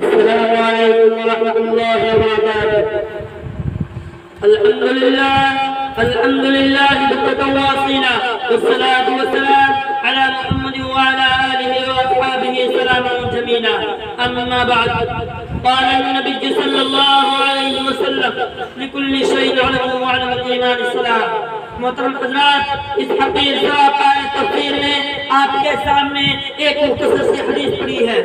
السلام عليكم ورحمة الله وبركاته. الحمد لله بكرة واصيلا، والصلاة والسلام على محمد وعلى آله وأصحابه سلاما جميلا. أما بعد، قال النبي صلى الله عليه وسلم: لكل شيء علم وعلم الإيمان السلام. محترم حضرات، اس حقیر صاحب آیت تفسیر نے آپ کے سامنے ایک مختصر سی حدیث پڑھی ہے،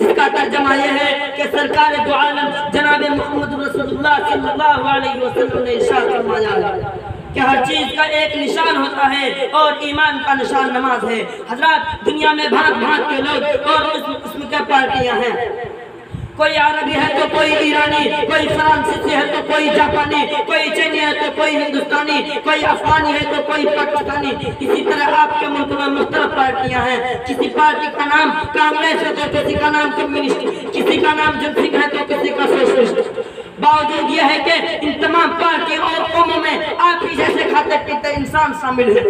جس کا ترجمہ یہ ہے کہ سرکار دو عالم جناب محمد رسول اللہ صلی اللہ علیہ وسلم نے ارشاد فرمایا کہ ہر چیز کا ایک نشان ہوتا ہے اور ایمان کا نشان نماز ہے. حضرات، دنیا میں بھانت بھانت کے لوگ اور قسم کے پارٹیاں ہیں. کوئی عربی ہے تو کوئی ایرانی، کوئی فرانسیسی ہے تو کوئی جاپانی، کوئی چینی ہے تو کوئی ہندوستانی، کوئی افغانی ہے تو کوئی پاکستانی. اسی طرح آپ کے ملک میں مختلف پارٹیاں ہیں. کسی پارٹی کا نام کانگریس ہے تو کسی کا نام کمیونسٹ، کسی کا نام جن سنگھ ہے تو کسی کا سوشلسٹ. باوجود یہ ہے کہ ان تمام پارٹیوں اور قوموں میں آپ ہی جیسے کھاتے پیتے انسان شامل ہیں،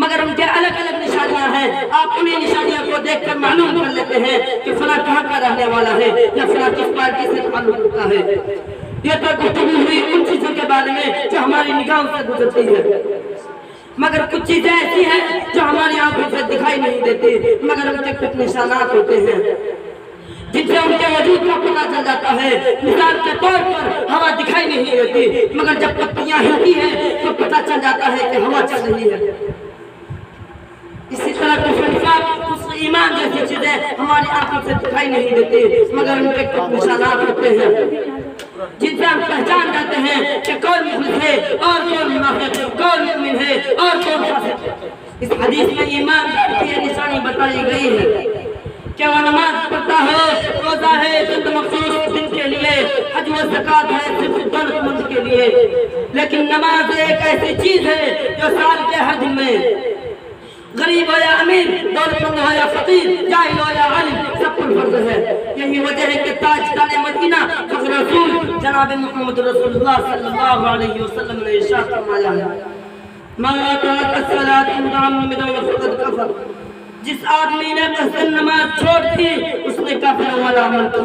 مگر ان کے الگ الگ نشانیاں ہیں. آپ انہیں نشانیوں کو دیکھ کر معلوم کر لیتے ہیں کہ فلاں کہاں کا رہنے والا ہے یا فلاں کس پارٹی سے تعلق رکھتا ہے. یہ تو گفتگو ہوئی ان چیزوں کے بارے میں جو ہماری نگاہوں سے گزرتی ہے، مگر کچھ چیزیں ایسی ہیں جو ہماری آنکھوں سے دکھائی نہیں دیتی، مگر ان کے کچھ نشانات ہوتے ہیں جن سے ان کے وجود کا پتہ چل جاتا ہے. مثال کے طور پر ہوا دکھائی نہیں دیتی، مگر جب پتیاں ہلتی ہیں تو پتہ چل جاتا ہے کہ ہوا چل رہی ہے. اسی طرح کفر نفاق، کفر ایمان جیسی چیزیں ہماری آنکھوں سے دکھائی نہیں دیتی، مگر ان کے کچھ نشانات ہوتے ہیں جن سے ہم پہچان جاتے ہیں کہ کون مخلص ہے اور کون منافق ہے، کون مومن ہے اور کون فاسق ہے. اس حدیث میں ایمان کی نشانی بتائی گئی ہے کہ وہ نماز پڑھتا ہے، روزہ ہے چند مخصوص دن کے لیے، حج و زکوٰۃ ہے صرف دولت مند کے لیے. لیکن نماز ایک ایسی چیز ہے جو سال کے ہر دن میں غریب ہو یا امیر، دولت مند ہو یا فقیر، جاہل ہو یا عالم، سب پر فرض ہے. یہی وجہ ہے کہ تاجدار مدینہ فخر رسول جناب محمد رسول اللہ صلی اللہ علیہ وسلم نے ارشاد فرمایا ہے: من ترک الصلاۃ متعمدا فقد کفر. جس آدمی نے قصداً نماز چھوڑ دی اس نے کافر والا عمل کیا.